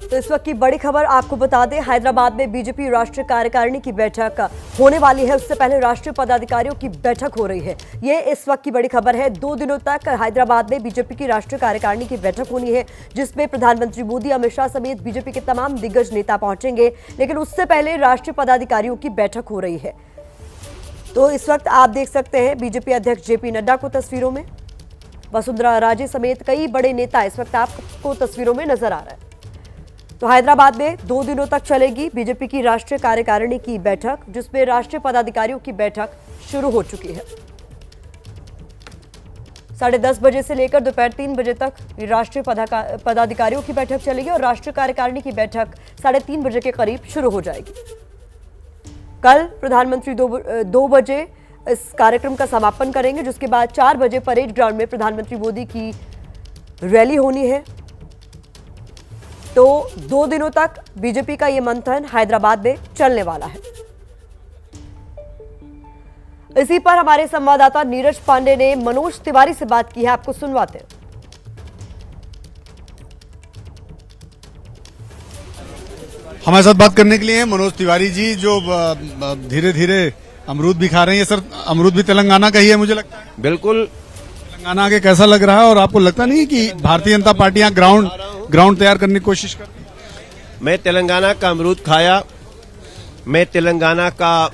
तो इस वक्त की बड़ी खबर आपको बता दें, हैदराबाद में बीजेपी राष्ट्रीय कार्यकारिणी की बैठक होने वाली है। उससे पहले राष्ट्रीय पदाधिकारियों की बैठक हो रही है। ये इस वक्त की बड़ी खबर है। 2 दिनों तक हैदराबाद में बीजेपी की राष्ट्रीय कार्यकारिणी की बैठक होनी है, जिसमें प्रधानमंत्री मोदी, अमित शाह समेत बीजेपी के तमाम दिग्गज नेता पहुंचेंगे। लेकिन उससे पहले राष्ट्रीय पदाधिकारियों की बैठक हो रही है। तो इस वक्त आप देख सकते हैं बीजेपी अध्यक्ष जेपी नड्डा को तस्वीरों में, वसुंधरा राजे समेत कई बड़े नेता इस वक्त आपको तस्वीरों में नजर आ रहा है। तो हैदराबाद में 2 दिनों तक चलेगी बीजेपी की राष्ट्रीय कार्यकारिणी की बैठक, जिसमें राष्ट्रीय पदाधिकारियों की बैठक शुरू हो चुकी है। 10:30 बजे से लेकर दोपहर 3 बजे तक राष्ट्रीय पदाधिकारियों की बैठक चलेगी और राष्ट्रीय कार्यकारिणी की बैठक 3:30 बजे के करीब शुरू हो जाएगी। कल प्रधानमंत्री 2 बजे इस कार्यक्रम का समापन करेंगे, जिसके बाद 4 बजे परेड ग्राउंड में प्रधानमंत्री मोदी की रैली होनी है। तो 2 दिनों तक बीजेपी का यह मंथन हैदराबाद में चलने वाला है। इसी पर हमारे संवाददाता नीरज पांडे ने मनोज तिवारी से बात की है, आपको सुनवाते हैं। हमारे साथ बात करने के लिए मनोज तिवारी जी, जो धीरे धीरे अमरूद भी खा रहे हैं। सर, अमरूद भी तेलंगाना का ही है मुझे लगता है। बिल्कुल। तेलंगाना आगे कैसा लग रहा है और आपको लगता नहीं कि भारतीय जनता पार्टी यहाँ ग्राउंड तैयार करने की कोशिश कर रही है? मैं तेलंगाना का अमरूद खाया, मैं तेलंगाना का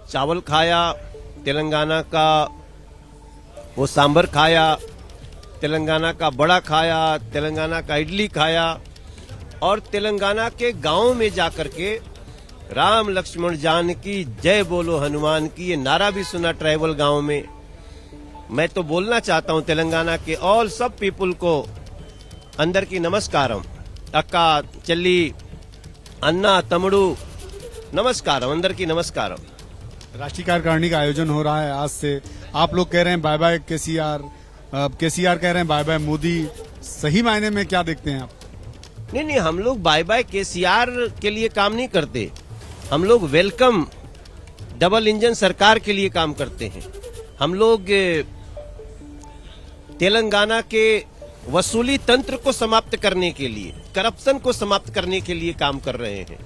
चावल खाया, तेलंगाना का वो सांबर खाया, तेलंगाना का बड़ा खाया, तेलंगाना का इडली खाया और तेलंगाना के गांव में जाकर के राम लक्ष्मण जानकी जय बोलो हनुमान की ये नारा भी सुना ट्राइबल गांव में। मैं तो बोलना चाहता हूं तेलंगाना के ऑल सब पीपुल को अंदर की नमस्कारम, अक्का चल्ली अन्ना तमड़ू नमस्कारम, अंदर की नमस्कारम। राष्ट्रीय कार्यकारिणी का आयोजन हो रहा है आज से। आप लोग कह रहे हैं बाय बाय केसीआर, केसीआर कह रहे हैं बाय बाय मोदी। सही मायने में क्या देखते हैं आप? नहीं, हम लोग बाय बाय केसीआर के लिए काम नहीं करते। हम लोग वेलकम डबल इंजन सरकार के लिए काम करते हैं। हम लोग तेलंगाना के वसूली तंत्र को समाप्त करने के लिए, करप्शन को समाप्त करने के लिए काम कर रहे हैं।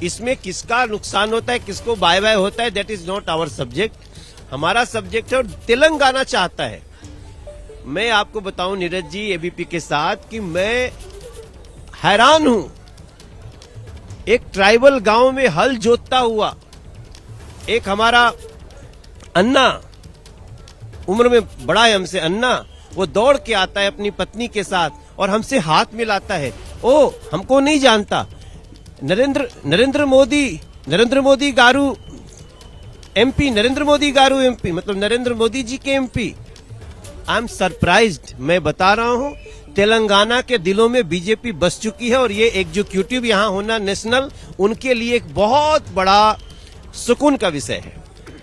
इसमें किसका नुकसान होता है, किसको बाय बाय होता है, that is not our subject. हमारा सब्जेक्ट है और तेलंगाना चाहता है। मैं आपको बताऊं नीरज जी, एबीपी के साथ, कि मैं हैरान हूं। एक ट्राइबल गांव में हल जोतता हुआ एक हमारा अन्ना, उम्र में बड़ा है हमसे, अन्ना, वो दौड़ के आता है अपनी पत्नी के साथ और हमसे हाथ मिलाता है। ओ, हमको नहीं जानता। नरेंद्र मोदी गारू एमपी, नरेंद्र मोदी गारू एमपी, मतलब नरेंद्र मोदी जी के एमपी। I am surprised. मैं बता रहा हूं, तेलंगाना के दिलों में बीजेपी बस चुकी है और ये एग्जीक्यूटिव यहाँ होना नेशनल उनके लिए एक बहुत बड़ा सुकून का विषय है।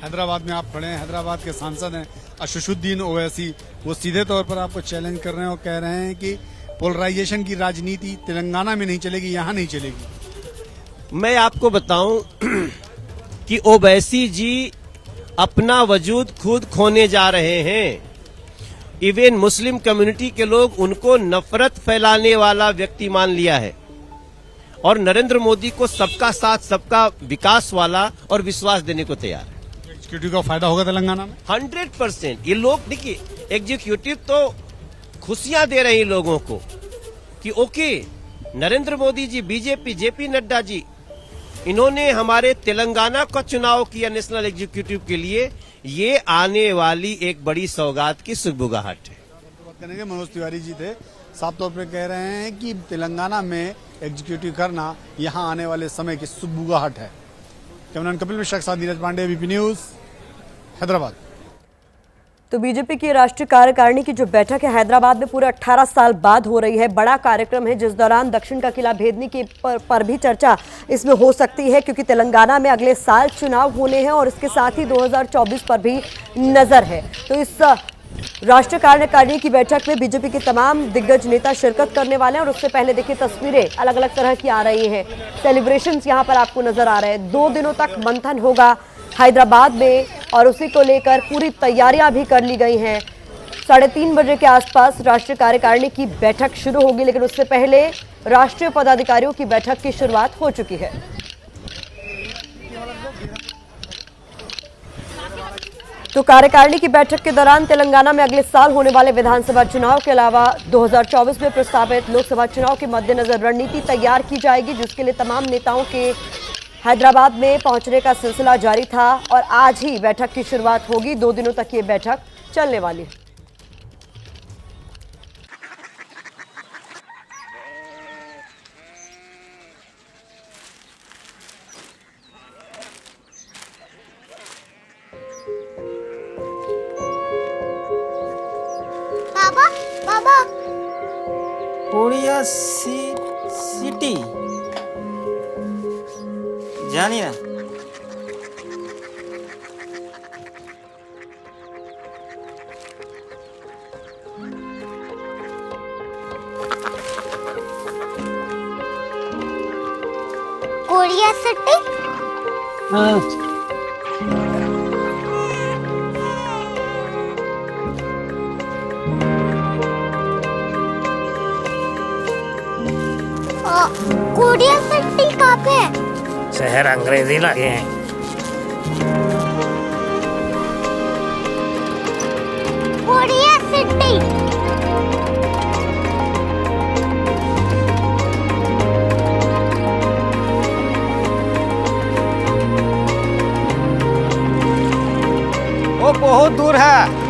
हैदराबाद में आप खड़े हैं, हैदराबाद के सांसद हैं अशुशुद्दीन ओवैसी, वो सीधे तौर पर आपको चैलेंज कर रहे हैं और कह रहे हैं कि पोलराइजेशन की राजनीति तेलंगाना में नहीं चलेगी, यहाँ नहीं चलेगी। मैं आपको बताऊं कि ओवैसी जी अपना वजूद खुद खोने जा रहे हैं। इवन मुस्लिम कम्युनिटी के लोग उनको नफरत फैलाने वाला व्यक्ति मान लिया है और नरेंद्र मोदी को सबका साथ, सबका विकास वाला और विश्वास देने को तैयार है। एग्जीक्यूटिव का फायदा होगा तेलंगाना में 100%। ये लोग देखिए, एग्जीक्यूटिव तो खुशियां दे रहे हैं लोगों को कि okay, Narendra Modi ji, BJP, JP Nadda ji, इन्होंने हमारे तेलंगाना का चुनाव किया नेशनल एग्जीक्यूटिव के लिए। ये आने वाली एक बड़ी सौगात की सुगबुगाहट है। बात करेंगे, मनोज तिवारी जी थे, साफ तौर पर कह रहे हैं कि तेलंगाना में एग्जीक्यूटिव करना यहाँ आने वाले समय की सुगबुगाहट है। कैमरामैन कपिल मिश्रा के साथ नीरज पांडे, एबीपी न्यूज, हैदराबाद। तो बीजेपी की राष्ट्रीय कार्यकारिणी की जो बैठक है हैदराबाद में पूरे 18 साल बाद हो रही है। बड़ा कार्यक्रम है, जिस दौरान दक्षिण का किला भेदने के पर भी चर्चा इसमें हो सकती है, क्योंकि तेलंगाना में अगले साल चुनाव होने हैं और इसके साथ ही 2024 पर भी नजर है। तो इस राष्ट्रीय कार्यकारिणी की बैठक में बीजेपी के तमाम दिग्गज नेता शिरकत करने वाले हैं और उससे पहले देखिए तस्वीरें अलग अलग तरह की आ रही हैं। सेलिब्रेशंस यहाँ पर आपको नजर आ रहे हैं। 2 दिनों तक मंथन होगा हैदराबाद में और उसी को लेकर पूरी तैयारियां भी कर ली गई हैं। 3:30 बजे के आसपास राष्ट्रीय कार्यकारिणी की बैठक शुरू होगी, लेकिन उससे पहले राष्ट्रीय पदाधिकारियों की बैठक की शुरुआत हो चुकी है। तो कार्यकारिणी की बैठक के दौरान तेलंगाना में अगले साल होने वाले विधानसभा चुनाव के अलावा 2024 में प्रस्तावित लोकसभा चुनाव के मद्देनजर रणनीति तैयार की जाएगी, जिसके लिए तमाम नेताओं के हैदराबाद में पहुंचने का सिलसिला जारी था और आज ही बैठक की शुरुआत होगी। 2 दिनों तक ये बैठक चलने वाली है। बाबा बाबा कोरिया सिटी জানি না कोरिया सिटी कोरिया सिटी कहाँ पे है? शहर अंग्रेजी लगे हैं। कोरिया सिटी वो बहुत दूर है।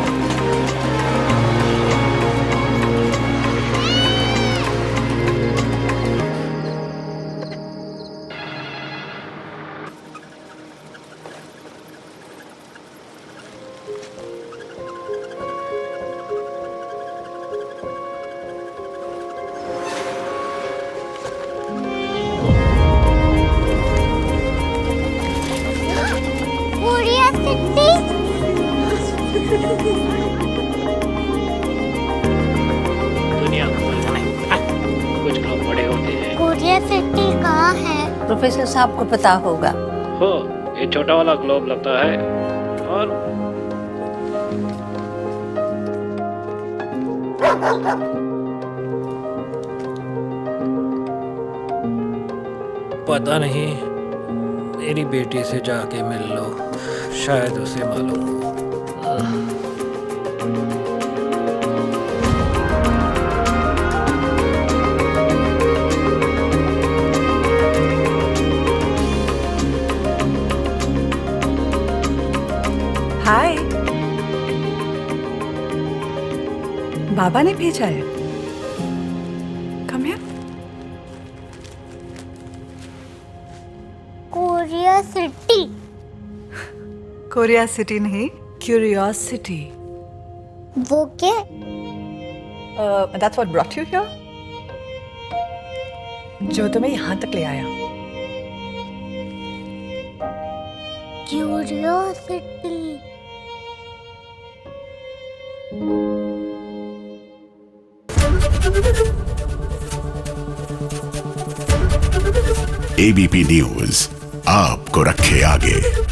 कोरिया सिटी दुनिया को कुछ लोग बड़े होते हैं। कोरिया सिटी कहाँ है? प्रोफेसर साहब को पता होगा। हो ये छोटा वाला ग्लोब लगता है और पता नहीं, मेरी बेटी से जाके मिल लो, शायद उसे मालूम हो। हाय, बाबा ने भेजा है। Come here. Korea city Korea city नहीं, क्यूरियोसिटी। वो क्या? That's what brought you here, जो तुम्हें यहाँ तक ले आया। क्यूरियोसिटी एबीपी न्यूज आपको रखे आगे।